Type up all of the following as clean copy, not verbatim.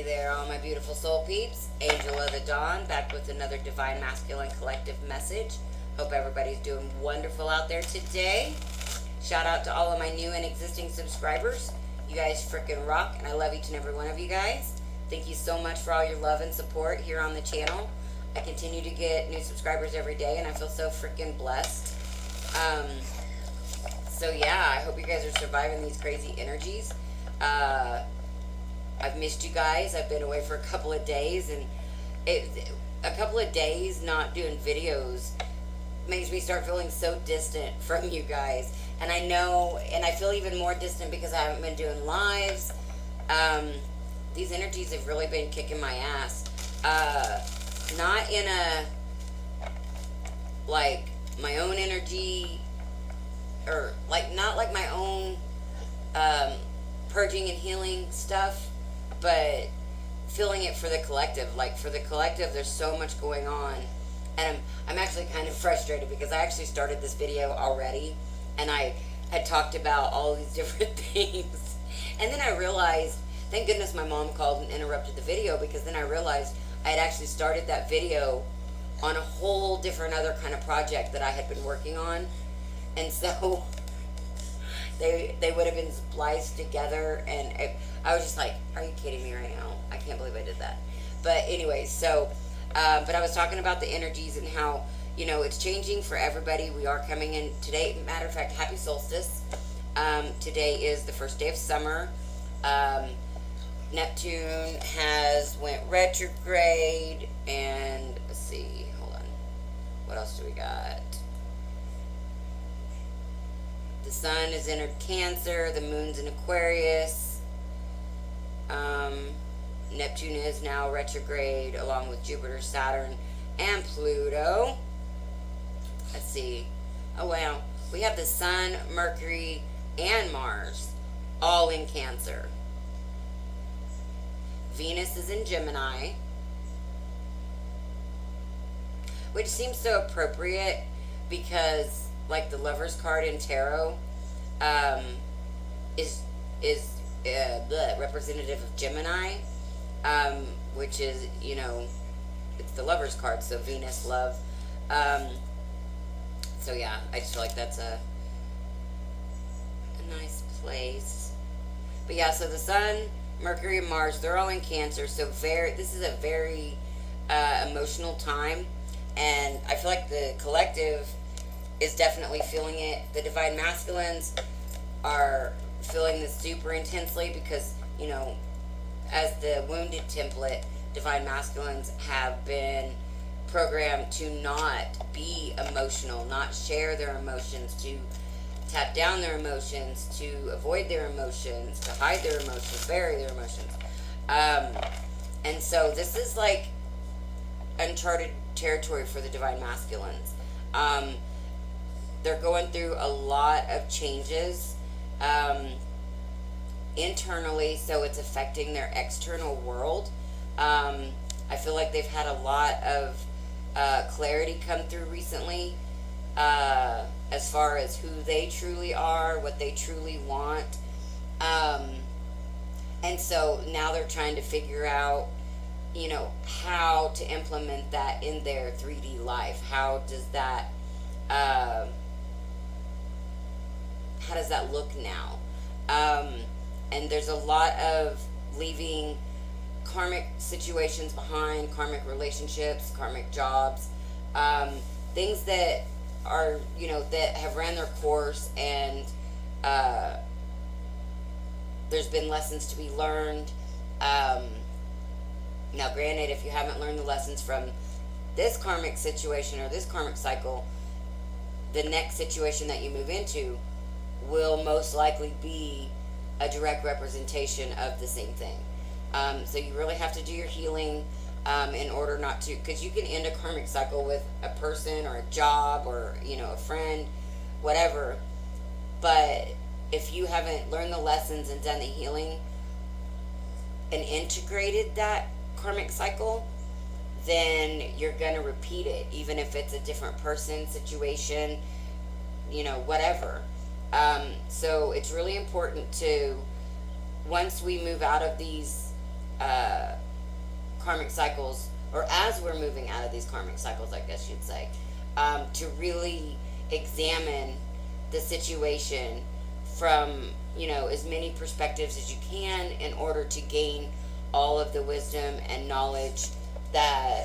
Hey there, all my beautiful soul peeps. Angel of the Dawn, back with another Divine Masculine Collective message. Hope everybody's doing wonderful out there today. Shout out to all of my new and existing subscribers. You guys freaking rock, and I love each and every one of you guys. Thank you so much for all your love and support here on the channel. I continue to get new subscribers every day, and I feel so freaking blessed. So yeah, I hope you guys are surviving these crazy energies. I've missed you guys. I've been away for a couple of days, and a couple of days not doing videos makes me start feeling so distant from you guys. And I know, and I feel even more distant because I haven't been doing lives. These energies have really been kicking my ass. Not in a, like, my own energy, or, like, not like my own, purging and healing stuff, but feeling it for the collective. Like, for the collective, there's so much going on, and I'm actually kind of frustrated because I actually started this video already, and I had talked about all these different things, and then I realized, thank goodness my mom called and interrupted the video, because then I realized I had actually started that video on a whole different other kind of project that I had been working on, and so they would have been spliced together, and I was just like, are you kidding me right now? I can't believe I did that. But anyway, so, but I was talking about the energies and how, you know, it's changing for everybody. We are coming in today. Matter of fact, happy solstice. Today is the first day of summer. Neptune has went retrograde, and let's see, hold on. What else do we got? The sun is entered Cancer, the moon's in Aquarius. Neptune is now retrograde along with Jupiter, Saturn, and Pluto. Let's see. Oh, wow. We have the sun, Mercury, and Mars all in Cancer. Venus is in Gemini, which seems so appropriate because, like, the Lover's card in tarot is representative of Gemini, which is, you know, it's the Lover's card, so Venus, love. So yeah, I just feel like that's a nice place. But yeah, so the sun, Mercury, and Mars, they're all in Cancer, so this is a very emotional time, and I feel like the collective is definitely feeling it. The Divine Masculines are feeling this super intensely because, you know, as the wounded template, Divine Masculines have been programmed to not be emotional, not share their emotions, to tap down their emotions, to avoid their emotions, to hide their emotions, bury their emotions. And so this is like uncharted territory for the Divine Masculines. They're going through a lot of changes internally, so it's affecting their external world. I feel like they've had a lot of clarity come through recently, as far as who they truly are, what they truly want. And so now they're trying to figure out, you know, how to implement that in their 3D life. How does that look now? And there's a lot of leaving karmic situations behind, karmic relationships, karmic jobs, things that are, you know, that have ran their course, and there's been lessons to be learned. Now, granted, if you haven't learned the lessons from this karmic situation or this karmic cycle, the next situation that you move into will most likely be a direct representation of the same thing. So you really have to do your healing in order not to, because you can end a karmic cycle with a person or a job or, you know, a friend, whatever. But if you haven't learned the lessons and done the healing and integrated that karmic cycle, then you're going to repeat it, even if it's a different person, situation, you know, whatever. So it's really important to, once we move out of these uh, karmic cycles, or as we're moving out of these karmic cycles, I guess you'd say, to really examine the situation from, as many perspectives as you can in order to gain all of the wisdom and knowledge that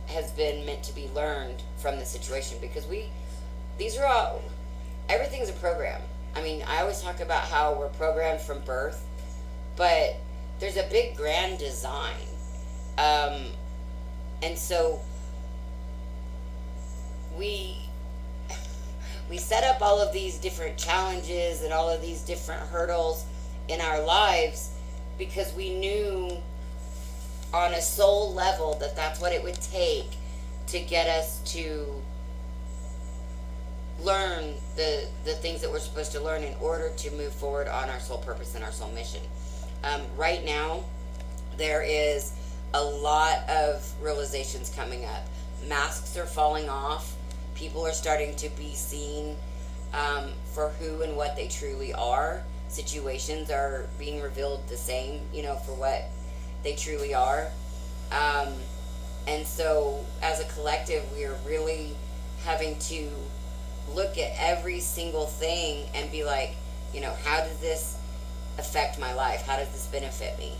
has been meant to be learned from the situation. Because these are all, everything's a program. I mean, I always talk about how we're programmed from birth, but there's a big grand design. Um, and so we we set up all of these different challenges and all of these different hurdles in our lives because we knew on a soul level that that's what it would take to get us to learn the things that we're supposed to learn in order to move forward on our soul purpose and our soul mission. Right now, there is a lot of realizations coming up. Masks are falling off. People are starting to be seen for who and what they truly are. Situations are being revealed the same, for what they truly are. And so, as a collective, we are really having to look at every single thing and be like, how does this affect my life? How does this benefit me?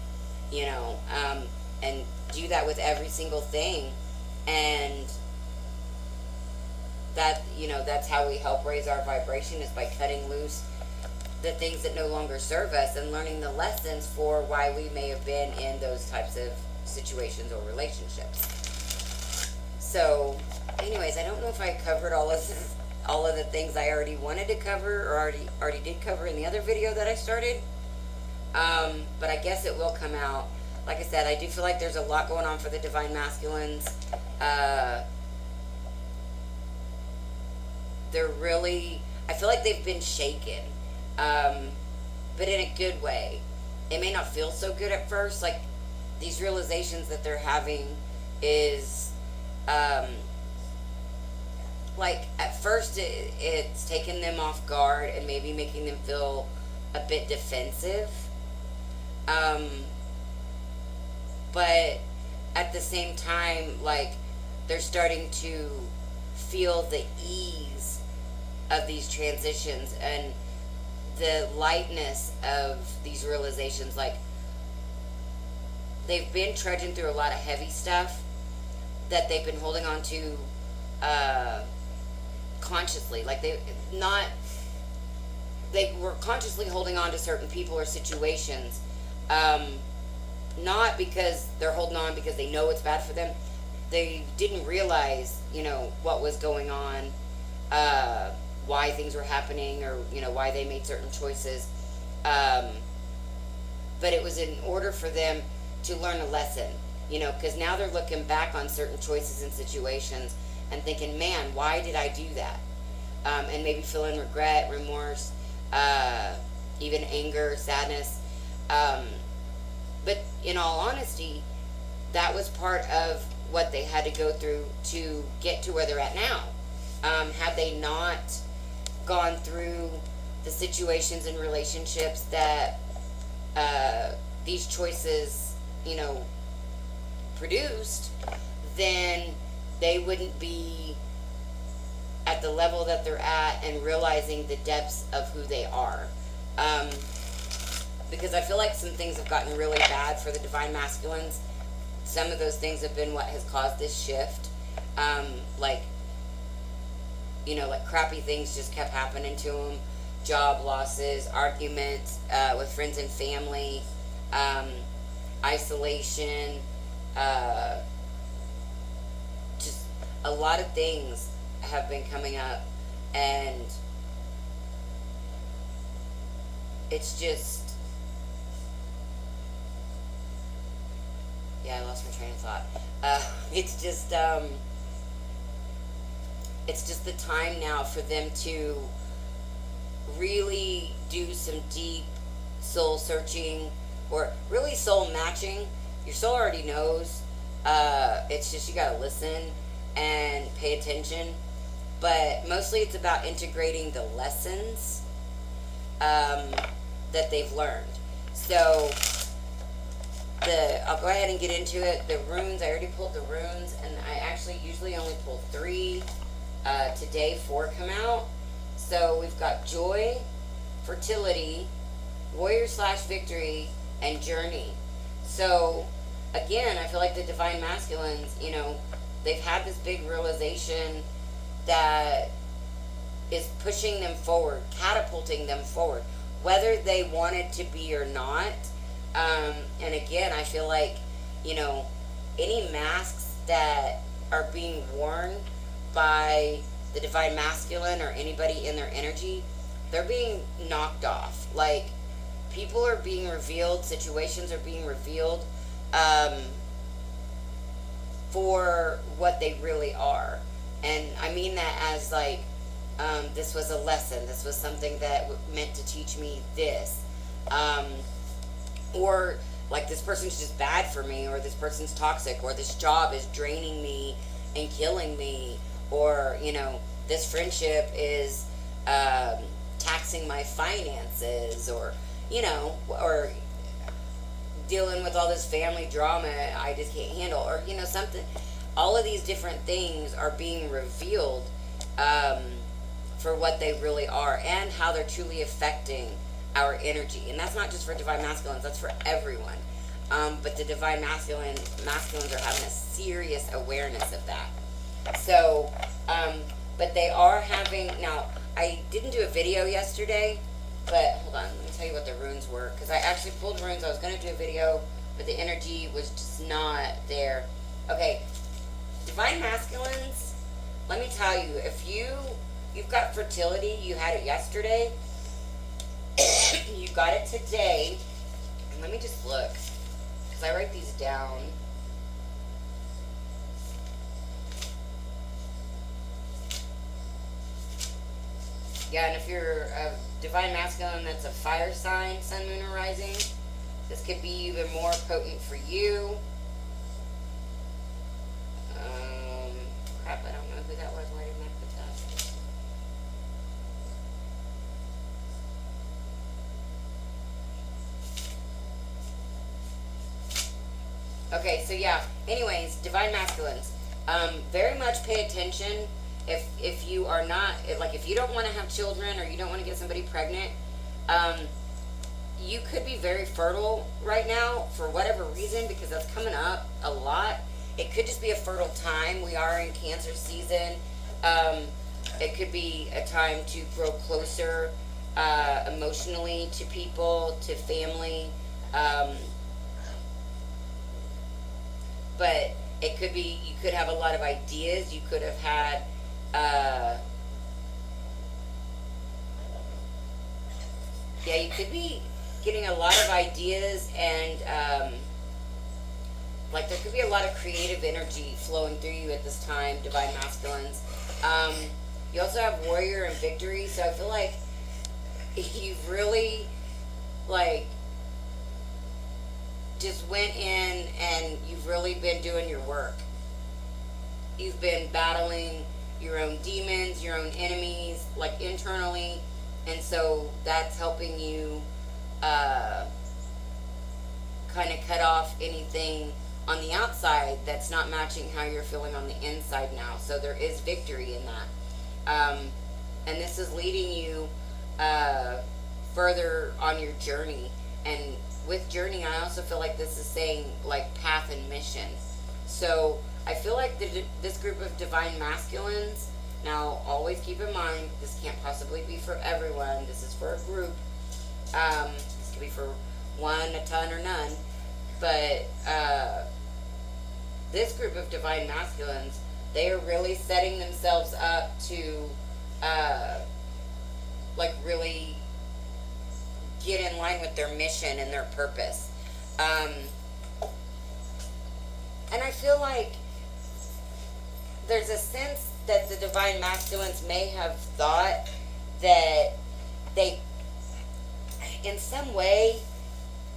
And do that with every single thing. And that's how we help raise our vibration, is by cutting loose the things that no longer serve us and learning the lessons for why we may have been in those types of situations or relationships. So, anyways, I don't know if I covered all of the things I already wanted to cover or already did cover in the other video that I started. But I guess it will come out. Like I said, I do feel like there's a lot going on for the Divine Masculines. They're really, I feel like they've been shaken, but in a good way. It may not feel so good at first. Like, these realizations that they're having is, like, at first it's taking them off guard and maybe making them feel a bit defensive. But at the same time, like, they're starting to feel the ease of these transitions and the lightness of these realizations. Like, they've been trudging through a lot of heavy stuff that they've been holding on to consciously. Like, they were consciously holding on to certain people or situations, not because they're holding on because they know it's bad for them. They didn't realize, what was going on, why things were happening, or, why they made certain choices. But it was in order for them to learn a lesson, because now they're looking back on certain choices and situations and thinking, man, why did I do that? And maybe feeling regret, remorse, even anger, sadness. But in all honesty, that was part of what they had to go through to get to where they're at now. Had they not gone through the situations and relationships that these choices, produced, then they wouldn't be at the level that they're at and realizing the depths of who they are. Because I feel like some things have gotten really bad for the Divine Masculines. Some of those things have been what has caused this shift. Like crappy things just kept happening to them. Job losses, arguments with friends and family, isolation, just a lot of things have been coming up, and it's just, I lost my train of thought. It's just the time now for them to really do some deep soul searching, or really soul matching. Your soul already knows. It's just you gotta listen and pay attention. But mostly it's about integrating the lessons that they've learned. So I'll go ahead and get into it. The runes, I already pulled the runes, and I actually usually only pull 3. Today 4 come out. So we've got joy, fertility, warrior slash victory, and journey. So again, I feel like the divine masculines, they've had this big realization that is pushing them forward, catapulting them forward, whether they wanted to be or not. And again, I feel like, any masks that are being worn by the divine masculine or anybody in their energy, they're being knocked off. Like, people are being revealed, situations are being revealed for what they really are. And I mean that as like, this was a lesson. This was something that meant to teach me this. Or like, this person's just bad for me, or this person's toxic, or this job is draining me and killing me, or, this friendship is taxing my finances, or, or dealing with all this family drama I just can't handle, or, something. All of these different things are being revealed for what they really are and how they're truly affecting our energy. And that's not just for divine masculines, that's for everyone. But the divine masculines are having a serious awareness of that. So, but they are having, now, I didn't do a video yesterday, but hold on, let me tell you what the runes were, because I actually pulled runes. I was going to do a video, but the energy was just not there. Okay, divine masculines, let me tell you, if you've got fertility, you had it yesterday, you got it today, and let me just look, because I write these down. Yeah, and if you're a divine masculine that's a fire sign, sun, moon, or rising, this could be even more potent for you. Crap, I don't know who that was. Why didn't I put that? Okay, so yeah. Anyways, divine masculines. Very much pay attention. If you are not, if you don't want to have children, or you don't want to get somebody pregnant, you could be very fertile right now for whatever reason, because that's coming up a lot. It could just be a fertile time. We are in Cancer season. It could be a time to grow closer emotionally to people, to family. But it could be, you could have a lot of ideas. You could have had you could be getting a lot of ideas, and there could be a lot of creative energy flowing through you at this time, divine masculines. You also have warrior and victory, so I feel like you've really just went in and you've really been doing your work. You've been battling your own demons, your own enemies, internally, and so that's helping you kind of cut off anything on the outside that's not matching how you're feeling on the inside now. So there is victory in that, and this is leading you further on your journey. And with journey, I also feel like this is saying path and mission. So I feel like this group of divine masculines, now always keep in mind, this can't possibly be for everyone. This is for a group. This could be for one, a ton, or none. But this group of divine masculines, they are really setting themselves up to really get in line with their mission and their purpose. And I feel like there's a sense that the divine masculines may have thought that they, in some way,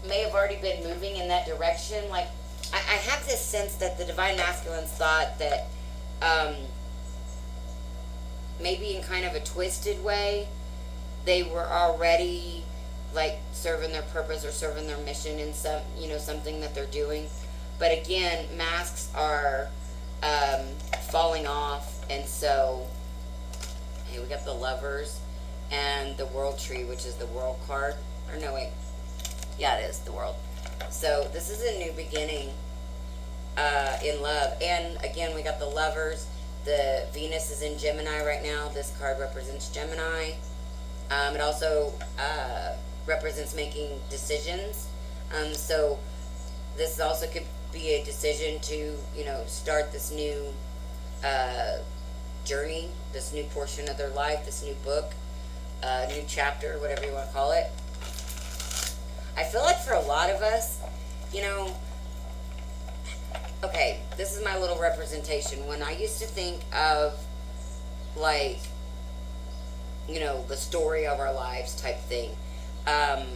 may have already been moving in that direction. I have this sense that the divine masculines thought that maybe in kind of a twisted way, they were already like serving their purpose or serving their mission in some, something that they're doing. But again, masks are um, falling off, and so hey, we got the lovers and the world tree, which is the world card. Or no, wait, yeah, it is the world. So this is a new beginning in love, and again, we got the lovers. The Venus is in Gemini right now. This card represents Gemini. It also represents making decisions. So this also could be a decision to, start this new journey, this new portion of their life, this new book, new chapter, whatever you want to call it. I feel like for a lot of us, okay, this is my little representation. When I used to think of, like, the story of our lives type thing, I've,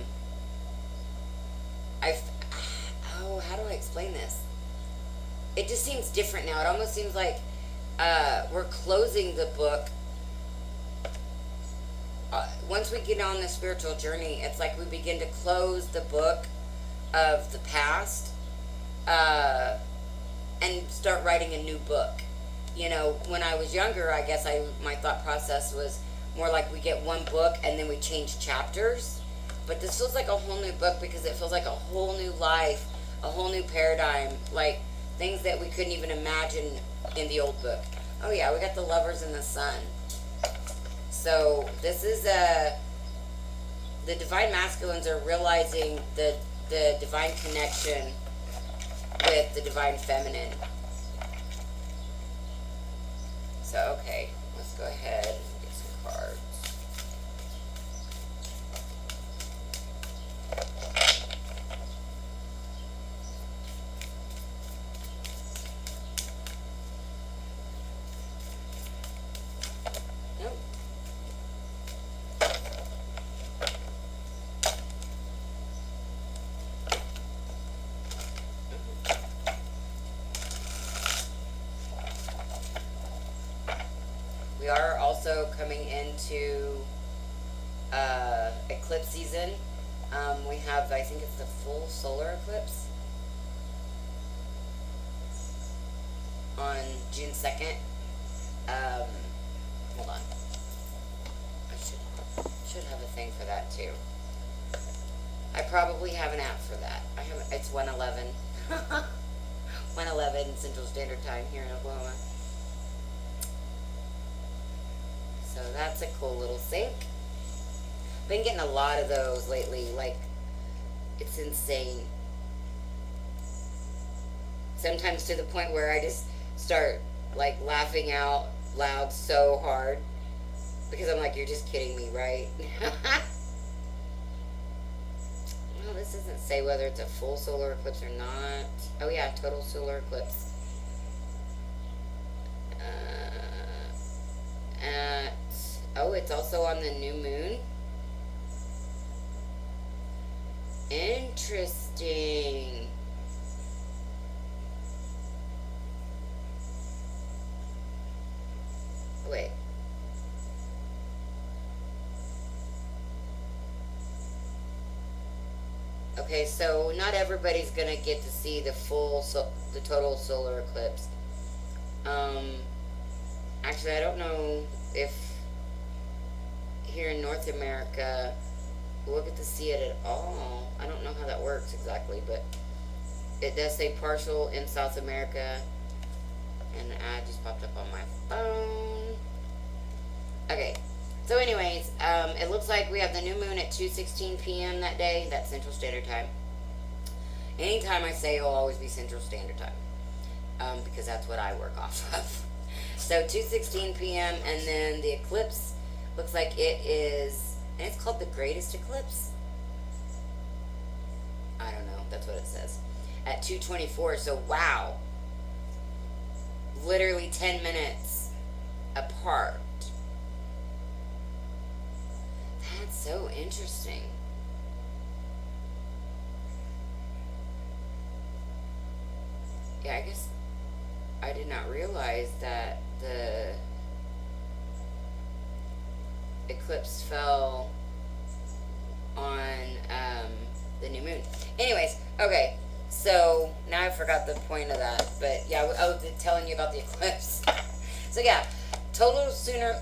how do I explain this? It just seems different now. It almost seems like we're closing the book. Once we get on the spiritual journey, it's like we begin to close the book of the past and start writing a new book. When I was younger, I guess my thought process was more like we get one book and then we change chapters. But this feels like a whole new book because it feels like a whole new life, a whole new paradigm, like things that we couldn't even imagine in the old book. Oh yeah, we got the lovers and the sun. So this is the divine masculines are realizing the divine connection with the divine feminine. So okay, let's go ahead and get some cards. Nope. We are also coming into eclipse season. We have, I think it's the full solar eclipse on June 2nd. Hold on. I should have a thing for that too. I probably have an app for that. It's 1:11. 1:11 Central Standard Time here in Oklahoma. So that's a cool little sync. Been getting a lot of those lately. Like, it's insane. Sometimes to the point where I just start like laughing out loud so hard because I'm like, you're just kidding me, right? Well, this doesn't say whether it's a full solar eclipse or not. Oh yeah, total solar eclipse. Oh, it's also on the new moon. Interesting. Wait. Okay, so not everybody's gonna get to see the the total solar eclipse. Actually, I don't know if here in North America we'll get to see it at all. I don't know how that works exactly, but it does say partial in South America, and an ad just popped up on my phone. Okay, so anyways, it looks like we have the new moon at 2:16 p.m. that day. That's Central Standard Time. Anytime I say it'll always be Central Standard Time, because that's what I work off of. So 2:16 p.m. and then the eclipse looks like it is, and it's called the greatest eclipse. I don't know. That's what it says. At 2:24. So wow, literally 10 minutes apart. That's so interesting. Yeah, I guess I did not realize that the eclipse fell on the new moon. Anyways, okay. So now I forgot the point of that, but yeah, I was telling you about the eclipse. So yeah, total sooner.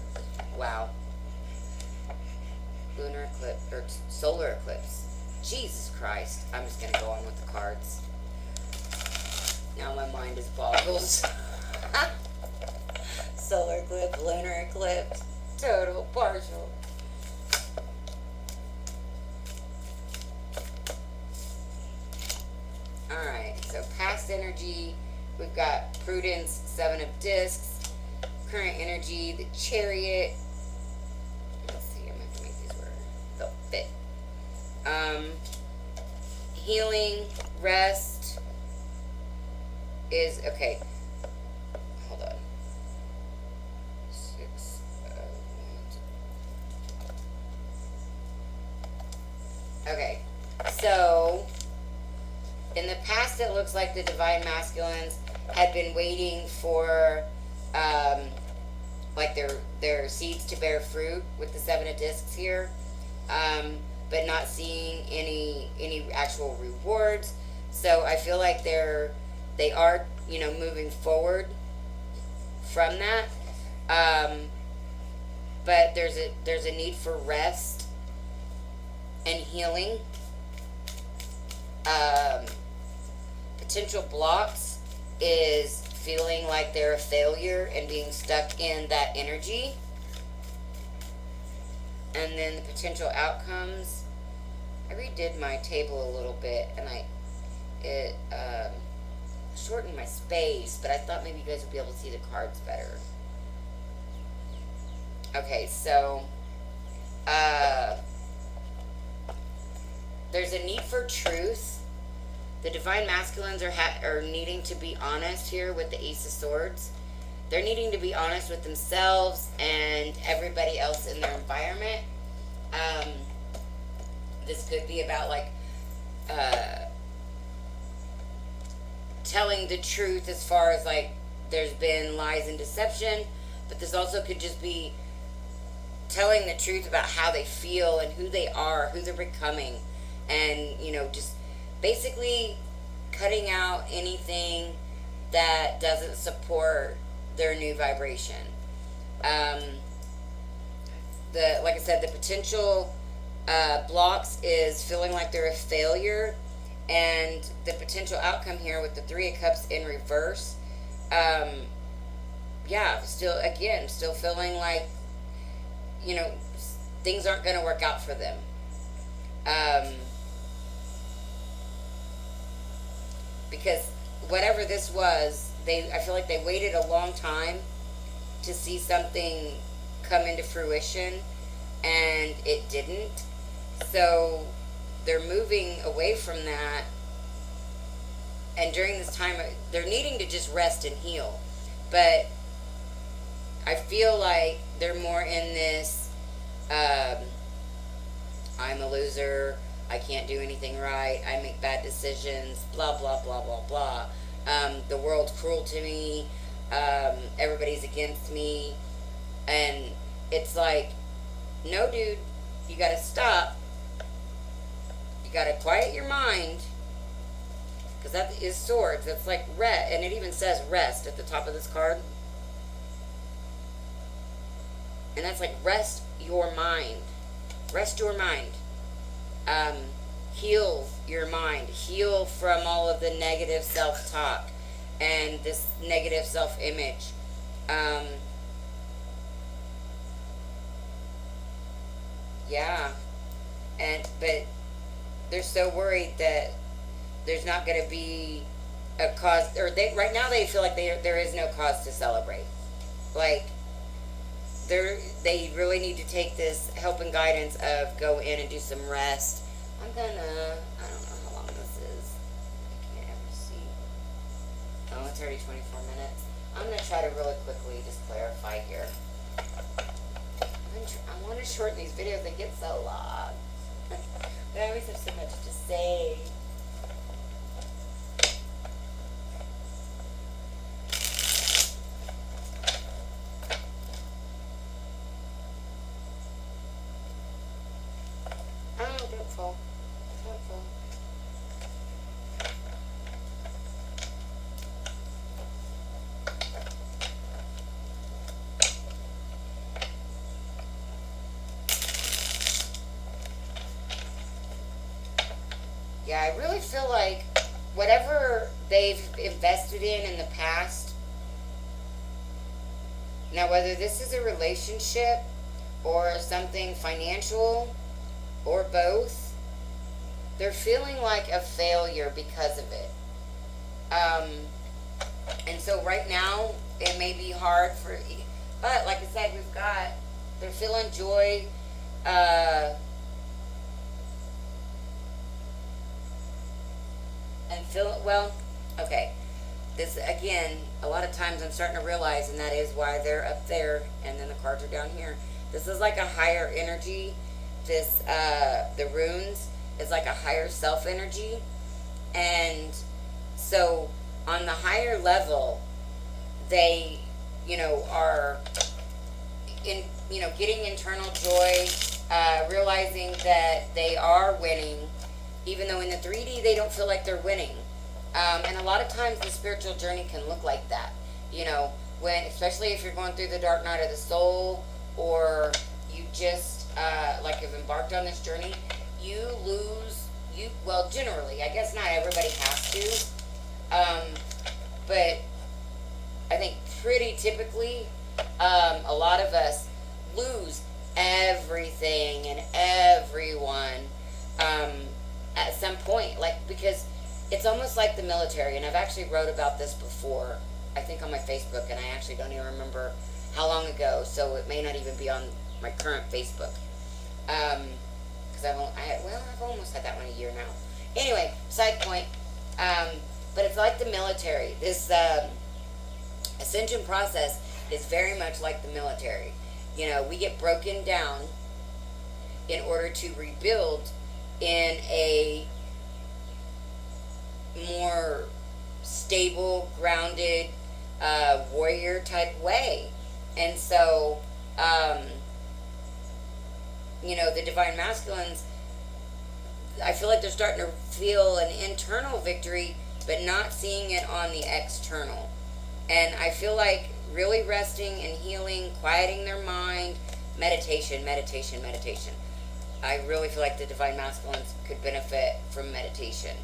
Wow. Lunar eclipse or solar eclipse. Jesus Christ! I'm just gonna go on with the cards. Now my mind is boggled. Solar eclipse, lunar eclipse, total, partial. Alright, so past energy, we've got Prudence, Seven of Discs, current energy, the Chariot. Let's see, I'm going to have to make these work. They'll fit. Healing, rest is, okay, hold on. 6 Okay, so in the past, it looks like the Divine Masculines had been waiting for, like their seeds to bear fruit with the Seven of Discs here, but not seeing any actual rewards. So I feel like they are moving forward from that, but there's a need for rest and healing. Potential blocks is feeling like they're a failure and being stuck in that energy. And then the potential outcomes. I redid my table a little bit, and it shortened my space, but I thought maybe you guys would be able to see the cards better. Okay, so there's a need for truth. The Divine Masculines are needing to be honest here with the Ace of Swords. They're needing to be honest with themselves and everybody else in their environment. This could be about like telling the truth as far as like there's been lies and deception, but this also could just be telling the truth about how they feel and who they are, who they're becoming, and just basically cutting out anything that doesn't support their new vibration. Like I said, the potential blocks is feeling like they're a failure, and the potential outcome here with the Three of Cups in reverse. Still feeling like things aren't going to work out for them. Because whatever this was, I feel like they waited a long time to see something come into fruition, and it didn't. So they're moving away from that, and during this time, they're needing to just rest and heal. But I feel like they're more in this, I'm a loser, I can't do anything right, I make bad decisions, blah, blah, blah, blah, blah. The world's cruel to me, everybody's against me. And it's like, no, dude, you gotta stop. You gotta quiet your mind. Because that is swords. It's like rest. And it even says rest at the top of this card. And that's like rest your mind. Rest your mind. Heal your mind. Heal from all of the negative self-talk and this negative self-image. Yeah. But they're so worried that there's not going to be a cause, or right now they feel like there is no cause to celebrate. Like, they really need to take this help and guidance of go in and do some rest. I don't know how long this is. I can't ever see. Oh, it's already 24 minutes. I'm going to try to really quickly just clarify here. I want to shorten these videos. They get so long. But I always have so much to say. Oh, don't I really feel like whatever they've invested in the past, now whether this is a relationship or something financial or both, they're feeling like a failure because of it. Um, and so right now, it may be hard for, but like I said, they're feeling joy, uh, and feel, well, okay. This, again, a lot of times I'm starting to realize, and that is why they're up there and then the cards are down here. This is like a higher energy. The runes is like a higher self energy. And so on the higher level, they, are in, getting internal joy, realizing that they are winning, even though in the 3D they don't feel like they're winning. And a lot of times the spiritual journey can look like that. When, especially if you're going through the dark night of the soul, or you just, like have embarked on this journey, well, generally, I guess not everybody has to, but I think pretty typically, a lot of us lose everything and everyone, at some point, like, because it's almost like the military, and I've actually wrote about this before, I think on my Facebook, and I actually don't even remember how long ago, so it may not even be on my current Facebook, because I've almost had that one a year now. Anyway, side point, but it's like the military. This ascension process is very much like the military. We get broken down in order to rebuild in a more stable, grounded, warrior type way. And so, the divine masculines, I feel like they're starting to feel an internal victory, but not seeing it on the external. And I feel like really resting and healing, quieting their mind, meditation. I really feel like the divine masculines could benefit from meditation.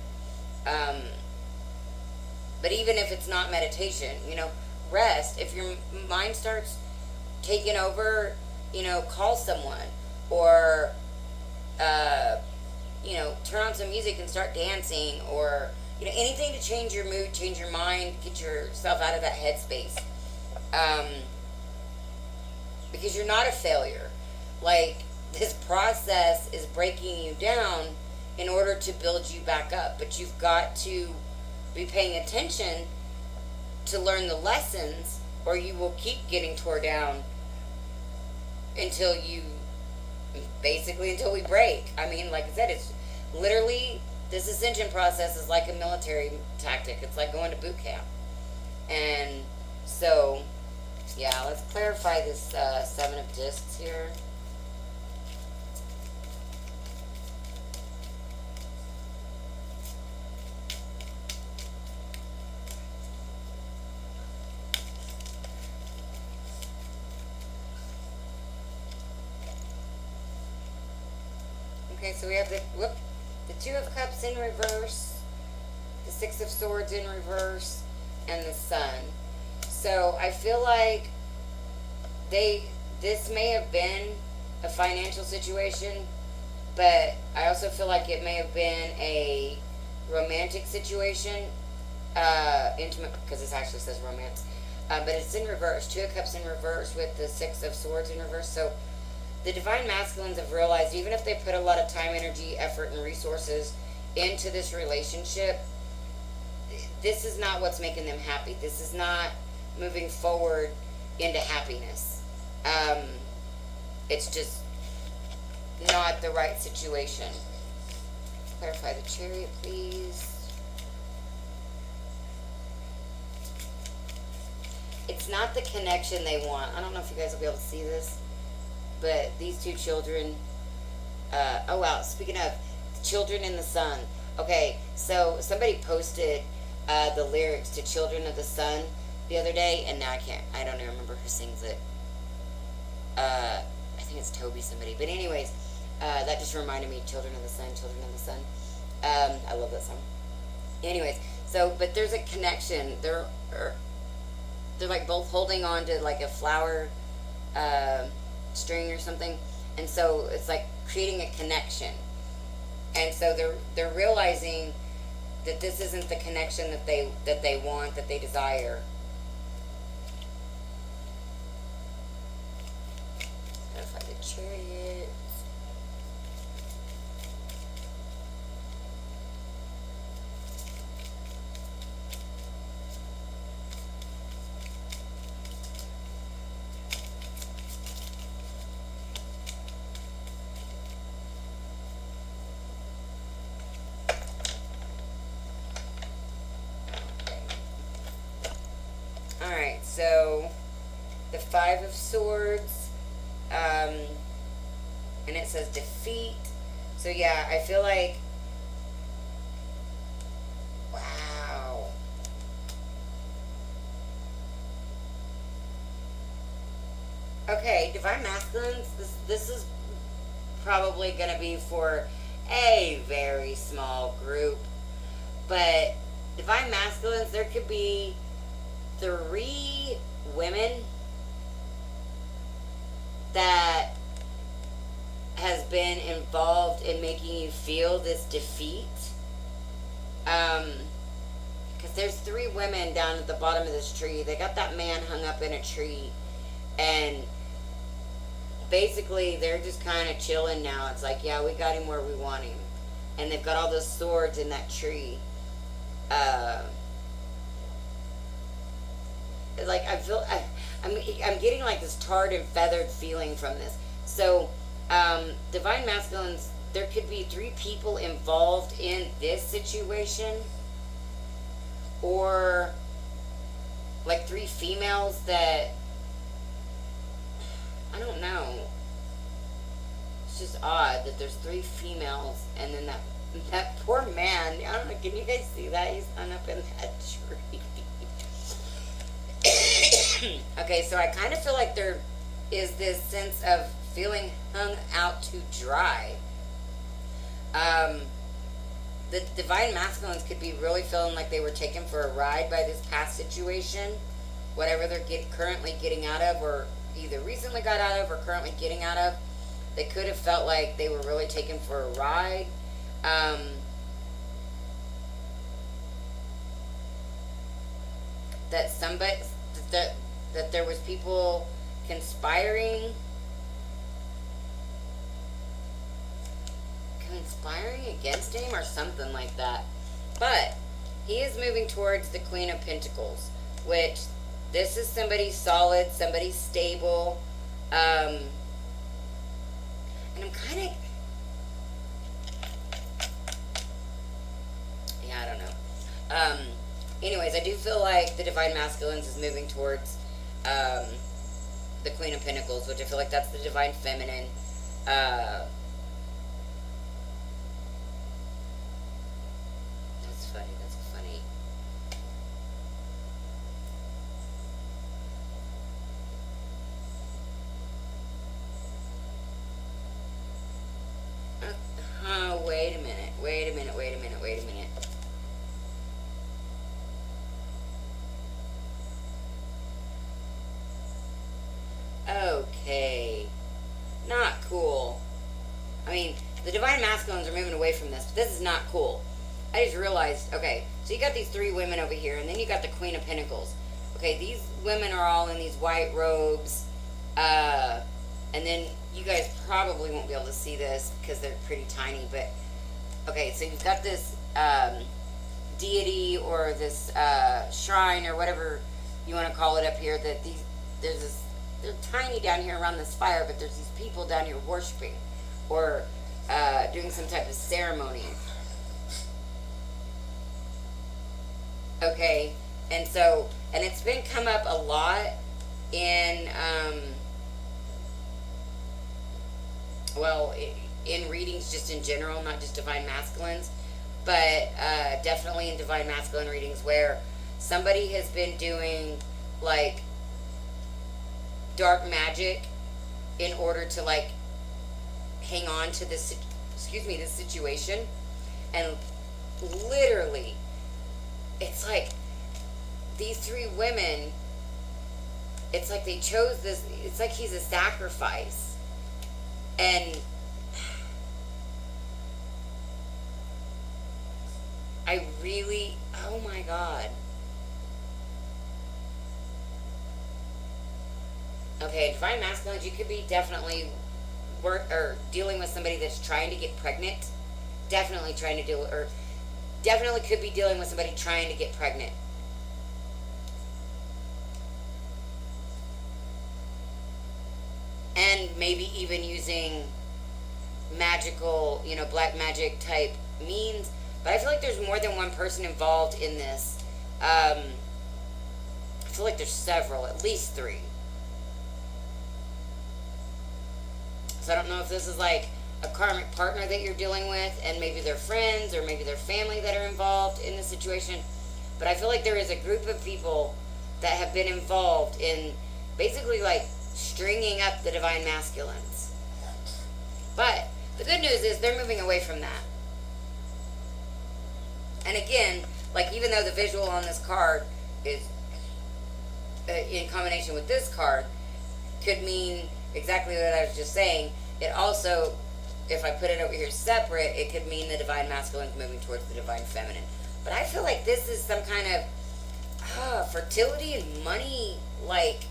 But even if it's not meditation, rest. If your mind starts taking over, call someone, or, turn on some music and start dancing, or, anything to change your mood, change your mind, get yourself out of that headspace. Because you're not a failure. Like, this process is breaking you down in order to build you back up. But you've got to be paying attention to learn the lessons, or you will keep getting tore down until we break. I mean, like I said, it's literally, this ascension process is like a military tactic. It's like going to boot camp. And so, yeah, let's clarify this Seven of Discs here. Okay, so we have the Two of Cups in reverse, the Six of Swords in reverse, and the Sun. So I feel like this may have been a financial situation, but I also feel like it may have been a romantic situation, intimate, because this actually says romance, but it's in reverse. Two of Cups in reverse with the Six of Swords in reverse. So the divine masculines have realized, even if they put a lot of time, energy, effort, and resources into this relationship, this is not what's making them happy. This is not moving forward into happiness. It's just not the right situation. Clarify the Chariot, please. It's not the connection they want. I don't know if you guys will be able to see this, but these two children, oh wow, speaking of Children in the Sun. Okay, so somebody posted the lyrics to Children of the Sun the other day, and now I don't even remember who sings it. I think it's Toby somebody. But anyways, that just reminded me, Children of the Sun, Children of the Sun. I love that song. Anyways, so but there's a connection. They're like both holding on to like a flower uh, string or something, and so it's like creating a connection. And so they're realizing that this isn't the connection that they want, that they desire. Gotta find the chariot. All right, so the Five of Swords, um, and it says defeat. So yeah, I feel like, wow. Okay, Divine Masculines. This is probably gonna be for a very small group, but Divine Masculines. There could be three women that has been involved in making you feel this defeat. Um, because there's three women down at the bottom of this tree. They got that man hung up in a tree, and basically they're just kind of chilling now. It's like, yeah, we got him where we want him, and they've got all those swords in that tree. Uh, like I'm getting like this tarred and feathered feeling from this. So, divine masculines. There could be three people involved in this situation, or like three females that I don't know. It's just odd that there's three females, and then that poor man. I don't know. Can you guys see that? He's hung up in that tree. Okay, so I kind of feel like there is this sense of feeling hung out to dry. Um, the divine masculines could be really feeling like they were taken for a ride by this past situation, whatever they're currently getting out of, or either recently got out of or currently getting out of. They could have felt like they were really taken for a ride. Um, that somebody that there was people conspiring against him or something like that. But he is moving towards the Queen of Pentacles, which this is somebody solid, somebody stable. And I'm kind of, yeah, I don't know. Anyways, I do feel like the Divine Masculines is moving towards the Queen of Pentacles, which I feel like that's the Divine Feminine. Uh, that's funny. That's funny. Wait a minute. Wait a minute. Wait a minute. Wait a minute. Okay. Not cool. I mean, the Divine Masculines are moving away from this, but this is not cool. I just realized, okay, so you got these three women over here, and then you got the Queen of Pentacles. Okay, these women are all in these white robes, and then you guys probably won't be able to see this because they're pretty tiny, but okay, so you've got this deity or this shrine or whatever you want to call it up here. There's this, they're tiny down here around this fire, but there's these people down here worshiping or doing some type of ceremony. Okay, and it's been come up a lot in in readings just in general, not just divine masculines, but definitely in divine masculine readings where somebody has been doing like dark magic in order to like hang on to this situation, And literally, it's like these three women, it's like they chose this, it's like he's a sacrifice. And I really, oh my God. Okay, divine masculines, you could be definitely work or dealing with somebody that's trying to get pregnant. Definitely trying to deal, or definitely could be dealing with somebody trying to get pregnant. And maybe even using magical, black magic type means. But I feel like there's more than one person involved in this. I feel like there's several, at least three. So I don't know if this is like a karmic partner that you're dealing with, and maybe they're friends or maybe they're family that are involved in this situation. But I feel like there is a group of people that have been involved in basically like stringing up the divine masculines. But the good news is they're moving away from that. And again, like even though the visual on this card is in combination with this card could mean exactly what I was just saying, it also, if I put it over here separate, it could mean the divine masculine is moving towards the divine feminine. But I feel like this is some kind of fertility and money, like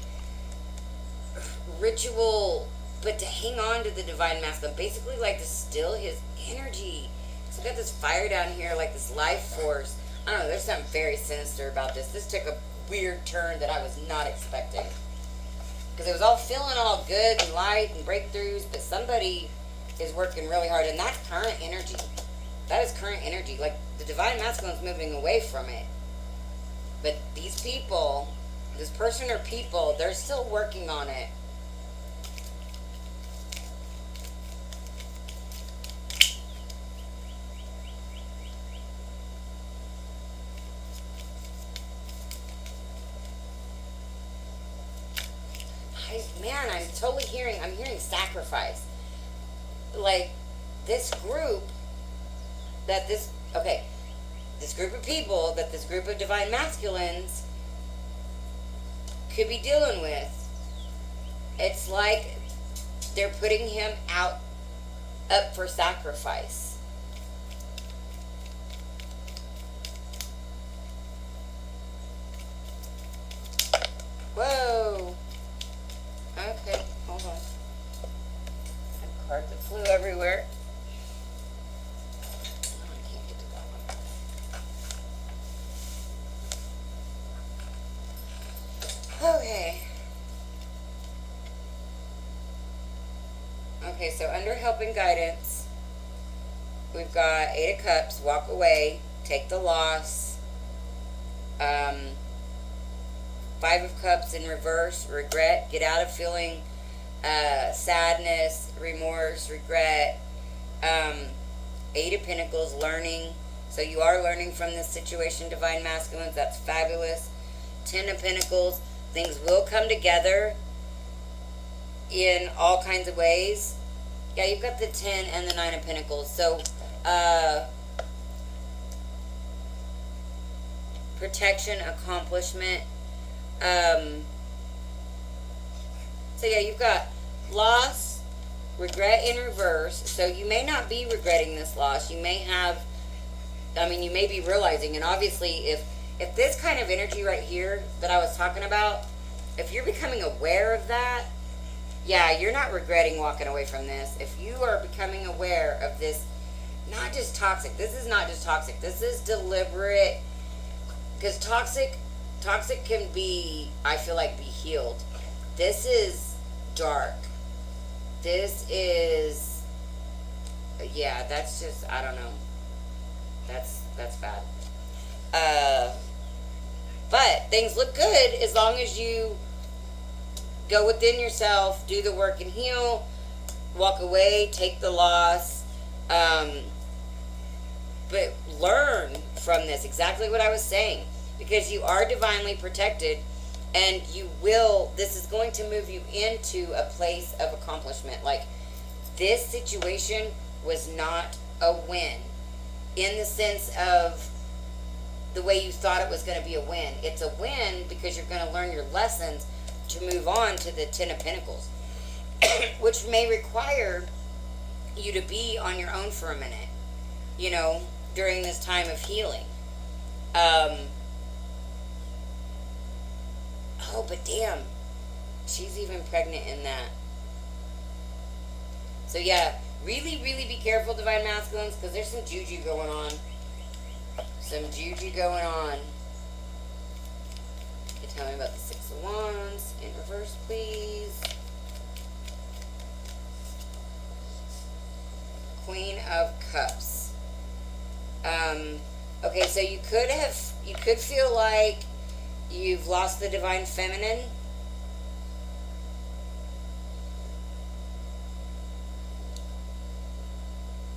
ritual, but to hang on to the divine masculine, basically like to still his energy. So I got this fire down here, like this life force. I don't know, there's something very sinister about this. This took a weird turn that I was not expecting. Because it was all feeling all good and light and breakthroughs, but somebody is working really hard, and that's current energy. That is current energy. Like, the divine masculine is moving away from it. But these people, this person or people, they're still working on it. Man, I'm hearing sacrifice. Like, this group this group of people that this group of divine masculines could be dealing with, it's like they're putting him up for sacrifice. Whoa. Okay, hold on. Cards that flew everywhere. Oh, I can't get to that one. Okay. Okay, so under help and guidance, we've got Eight of Cups, walk away, take the loss. Five of Cups in reverse, regret, get out of feeling sadness, remorse, regret. Eight of Pentacles, learning. So you are learning from this situation, divine masculines. That's fabulous. 10 of Pentacles, things will come together in all kinds of ways. Yeah, you've got the 10 and the 9 of Pentacles. So, protection, accomplishment. So yeah, you've got loss, regret in reverse. So you may not be regretting this loss. You may you may be realizing, and obviously if this kind of energy right here that I was talking about, if you're becoming aware of that, yeah, you're not regretting walking away from this. If you are becoming aware of this, not just toxic, this is not just toxic, this is deliberate, because toxic can be, I feel like, be healed. This is dark. This is, yeah, that's just, I don't know. That's bad. But things look good as long as you go within yourself, do the work and heal, walk away, take the loss, but learn from this, exactly what I was saying. Because you are divinely protected, and this is going to move you into a place of accomplishment. Like, this situation was not a win. in the sense of the way you thought it was going to be a win. It's a win because you're going to learn your lessons to move on to the Ten of Pentacles, which may require you to be on your own for a minute, you know, during this time of healing. Oh, but damn, she's even pregnant in that. So yeah, really, really be careful, Divine Masculines, because there's some juju going on. Some juju going on. Okay, tell me about the Six of Wands in reverse, please. Queen of Cups. Okay, so you could feel like you've lost the Divine Feminine.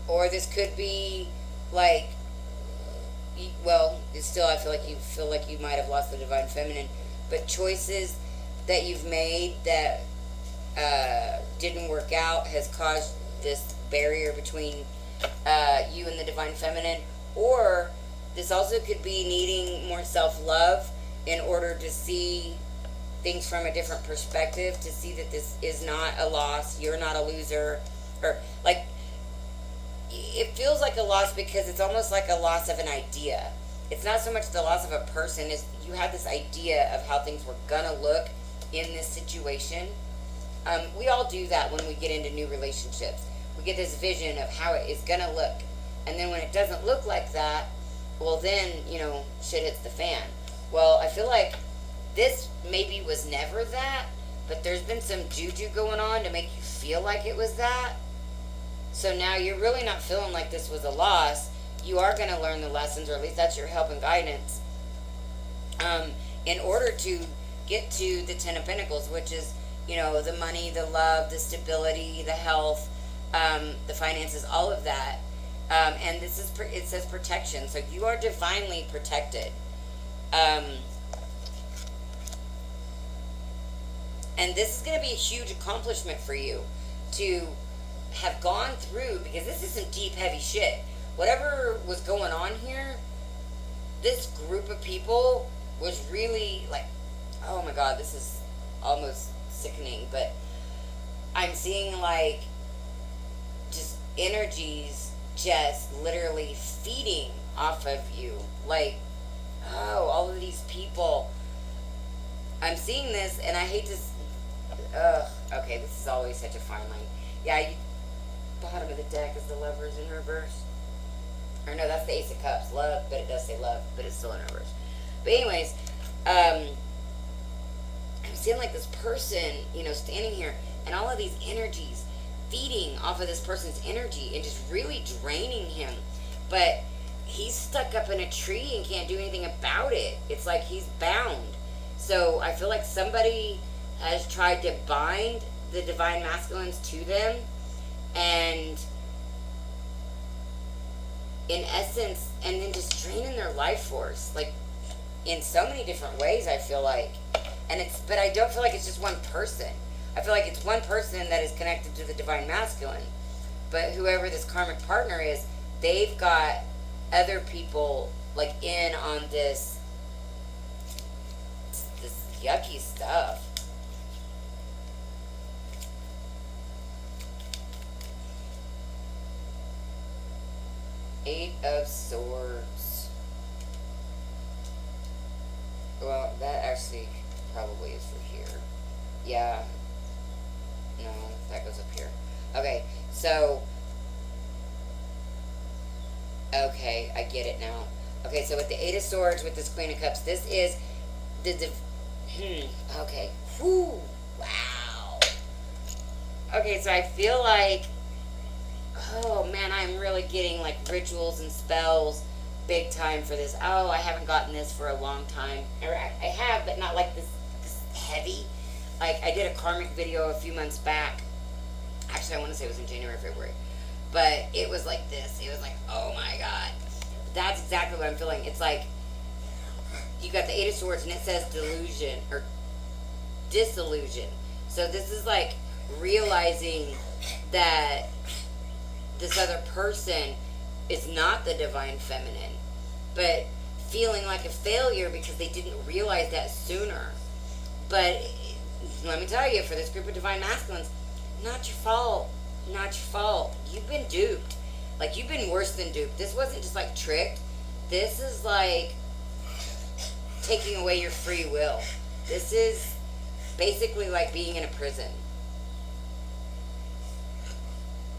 Or this could be like, well, it's still, I feel like you might have lost the Divine Feminine, but choices that you've made that didn't work out has caused this barrier between you and the Divine Feminine. Or this also could be needing more self-love in order to see things from a different perspective, to see that this is not a loss, you're not a loser, or like, it feels like a loss because it's almost like a loss of an idea. It's not so much the loss of a person, is you had this idea of how things were gonna look in this situation. We all do that when we get into new relationships. We get this vision of how it is gonna look, and then when it doesn't look like that, well then, you know, shit hits the fan. Well, I feel like this maybe was never that, but there's been some juju going on to make you feel like it was that. So now you're really not feeling like this was a loss. You are going to learn the lessons, or at least that's your help and guidance, in order to get to the Ten of Pentacles, which is, you know, the money, the love, the stability, the health, the finances, all of that. And this is, it says protection. So you are divinely protected. And this is going to be a huge accomplishment for you to have gone through, because this is some deep, heavy shit. Whatever was going on here, this group of people was really like, oh my god, this is almost sickening, but I'm seeing like just energies just literally feeding off of you. Like, oh, all of these people. I'm seeing this, and I hate to. Okay, this is always such a fine line. Yeah, bottom of the deck is the Lovers in reverse. Or no, that's the Ace of Cups. Love, but it does say love, but it's still in reverse. But anyways, I'm seeing like this person, you know, standing here, and all of these energies feeding off of this person's energy and just really draining him. But he's stuck up in a tree and can't do anything about it. It's like he's bound. So I feel like somebody has tried to bind the Divine Masculines to them, and in essence, and then just draining their life force, like in so many different ways, I feel like. But I don't feel like it's just one person. I feel like it's one person that is connected to the Divine Masculine, but whoever this karmic partner is, they've got other people like in on this yucky stuff. Eight of Swords. Well, that actually probably is for here. Yeah. No, that goes up here. Okay, so. Okay, I get it now. Okay, so with the Eight of Swords, with this Queen of Cups, this is the. Okay. Whew. Wow. Okay, so I feel like. Oh man, I'm really getting like rituals and spells big time for this. Oh, I haven't gotten this for a long time. Or I have, but not like this heavy. Like, I did a karmic video a few months back. Actually, I want to say it was in January, February. But it was like this. It was like, oh my god. That's exactly what I'm feeling. It's like, you got the Eight of Swords and it says delusion or disillusion. So this is like realizing that this other person is not the divine feminine, but feeling like a failure because they didn't realize that sooner. But let me tell you, for this group of divine masculines, not your fault. Not your fault. You've been duped. Like, you've been worse than duped. This wasn't just like tricked. This is like taking away your free will. This is basically like being in a prison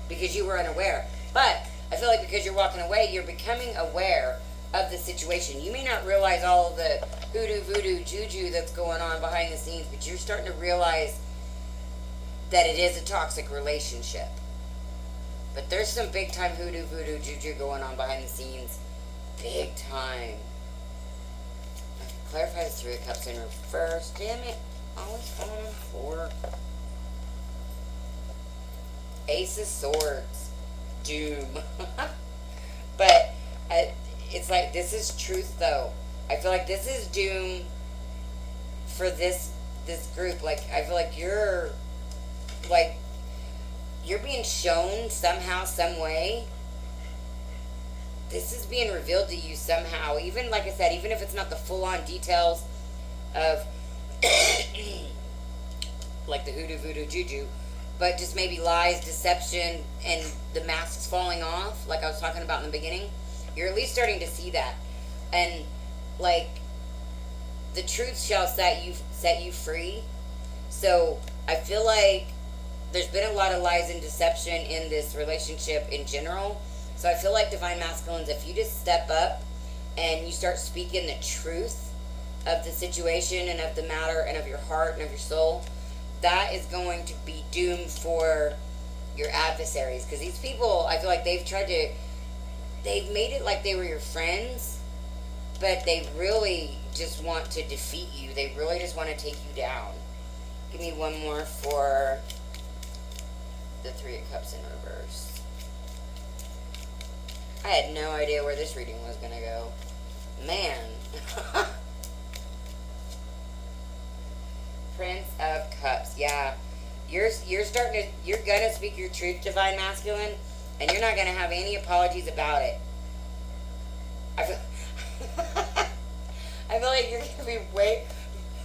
because you were unaware. But I feel like because you're walking away, you're becoming aware of the situation. You may not realize all of the hoodoo, voodoo, juju that's going on behind the scenes, but you're starting to realize that it is a toxic relationship. But there's some big time hoodoo, voodoo, juju going on behind the scenes. Big time. Clarify the Three of Cups in reverse. Damn it. Always falling on 4. Ace of Swords. Doom. But it's like, this is truth though. I feel like this is doom for this group. Like, I feel like you're being shown somehow, some way. This is being revealed to you somehow. Even, like I said, even if it's not the full-on details of like the hoodoo, voodoo, juju, but just maybe lies, deception, and the masks falling off, like I was talking about in the beginning. You're at least starting to see that. And, like, the truth shall set you free. So I feel like there's been a lot of lies and deception in this relationship in general. So I feel like divine masculines, if you just step up and you start speaking the truth of the situation and of the matter and of your heart and of your soul, that is going to be doomed for your adversaries. Because these people, I feel like they've made it like they were your friends, but they really just want to defeat you. They really just want to take you down. Give me one more for the Three of Cups in reverse. I had no idea where this reading was going to go. Man. Prince of Cups. Yeah. You're gonna speak your truth, divine masculine, and you're not gonna have any apologies about it. I feel like you're gonna be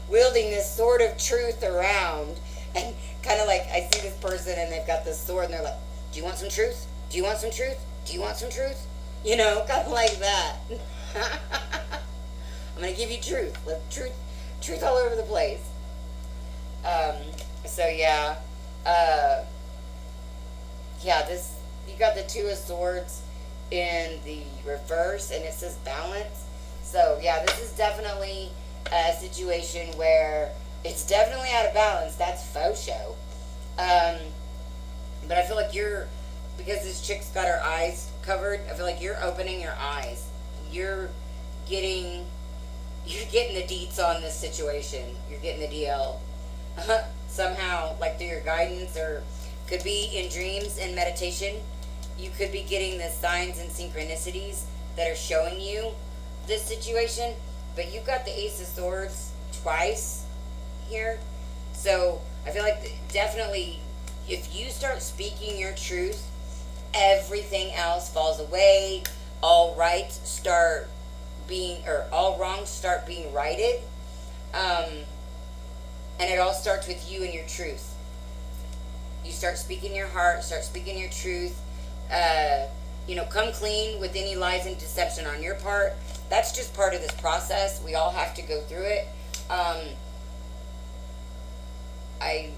wielding this sword of truth around, and kind of like, I see this person and they've got this sword and they're like, do you want some truth? Do you want some truth? Do you want some truth? You know, kind of like that. I'm gonna give you truth. Truth all over the place. So yeah, this, you got the Two of Swords in the reverse, and it says balance. So yeah, this is definitely a situation where it's definitely out of balance. That's faux show. But I feel like because this chick's got her eyes covered, I feel like you're opening your eyes. You're getting the deets on this situation. You're getting the DL. Somehow, like through your guidance, or could be in dreams and meditation. You could be getting the signs and synchronicities that are showing you this situation. But you've got the Ace of Swords twice here. So I feel like definitely, if you start speaking your truth, everything else falls away. All wrongs start being righted. And it all starts with you and your truth. You start speaking your heart, start speaking your truth. Come clean with any lies and deception on your part. That's just part of this process. We all have to go through it. I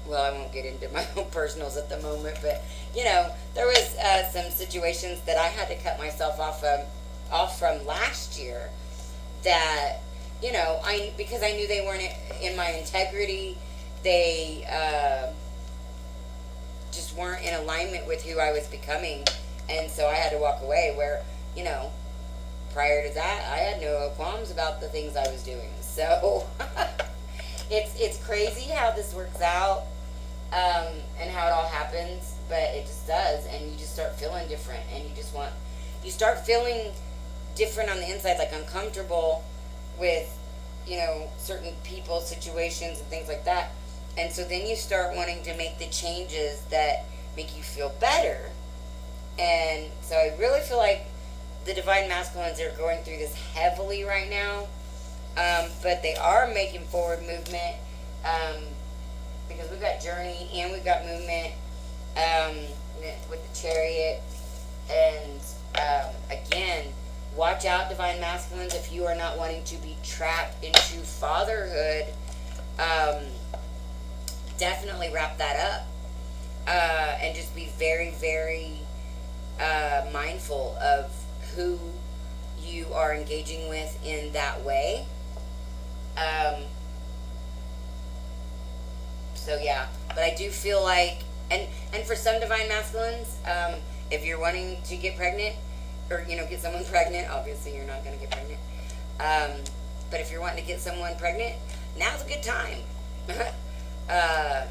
won't get into my own personals at the moment, but there was some situations that I had to cut myself off from last year that because I knew they weren't in my integrity. They just weren't in alignment with who I was becoming, and so I had to walk away. Where prior to that, I had no qualms about the things I was doing. So it's crazy how this works out, and how it all happens, but it just does, and you just start feeling different, and you start feeling different on the inside, like uncomfortable with certain people, situations, and things like that. And so then you start wanting to make the changes that make you feel better, And so I really feel like the divine masculines are going through this heavily right now. But they are making forward movement, because we've got journey and we've got movement, with the chariot. And again, watch out, divine masculines, if you are not wanting to be trapped into fatherhood. Definitely wrap that up, and just be very, very mindful of who you are engaging with in that way. So yeah, but I do feel like, and for some divine masculines, if you're wanting to get pregnant, or get someone pregnant, obviously you're not going to get pregnant. But if you're wanting to get someone pregnant, now's a good time.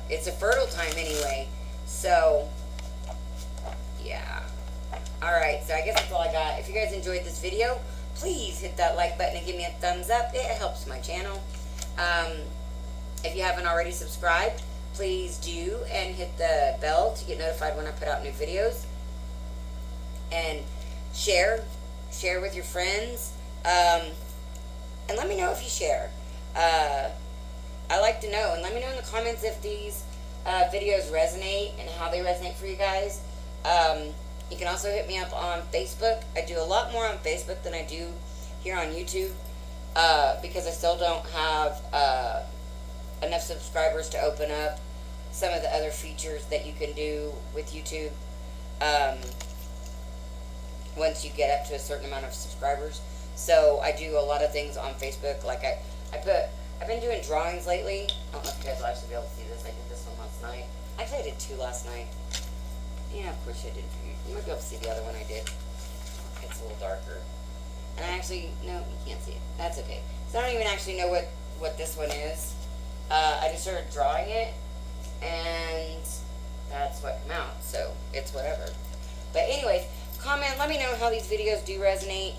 It's a fertile time anyway. So yeah. All right. So I guess that's all I got. If you guys enjoyed this video, please hit that like button and give me a thumbs up. It helps my channel. If you haven't already subscribed, please do, and hit the bell to get notified when I put out new videos. And share with your friends, and let me know if you share. I like to know, and let me know in the comments if these videos resonate and how they resonate for you guys. You can also hit me up on Facebook. I do a lot more on Facebook than I do here on YouTube, because I still don't have enough subscribers to open up some of the other features that you can do with YouTube. Once you get up to a certain amount of subscribers. So I do a lot of things on Facebook. Like I've been doing drawings lately. I don't know if you guys will actually be able to see this. I did this one last night. Actually, I did 2 last night. Yeah, of course I did. You might be able to see the other one I did. It's a little darker. And I actually, no, you can't see it. That's okay. So I don't even actually know what this one is. I just started drawing it, and that's what came out. So it's whatever. But anyways, comment, let me know how these videos do resonate.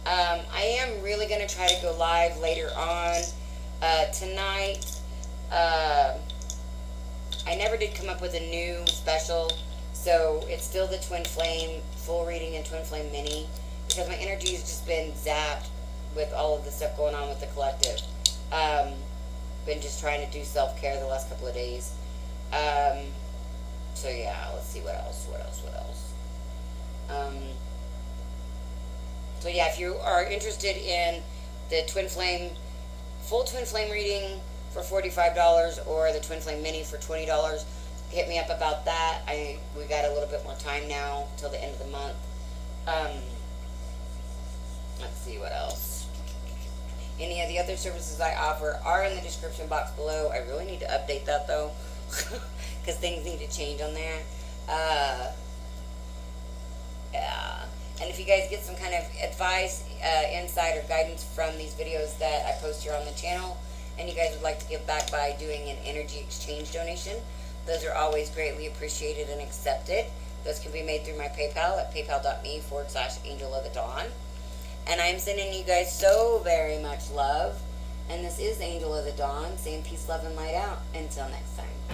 I am really going to try to go live later on tonight. I never did come up with a new special, so it's still the Twinflame full reading and Twinflame mini, because my energy has just been zapped with all of the stuff going on with the collective. Been just trying to do self-care the last couple of days. So yeah, let's see what else. So yeah, if you are interested in the Twinflame, full Twinflame reading for $45 or the Twinflame mini for $20, hit me up about that. We got a little bit more time now till the end of the month. Let's see what else. Any of the other services I offer are in the description box below. I really need to update that though, because things need to change on there. Yeah. And if you guys get some kind of advice, insight, or guidance from these videos that I post here on the channel, and you guys would like to give back by doing an energy exchange donation, those are always greatly appreciated and accepted. Those can be made through my PayPal at paypal.me/Angel of the Dawn. And I am sending you guys so very much love. And this is Angel of the Dawn saying peace, love, and light out. Until next time.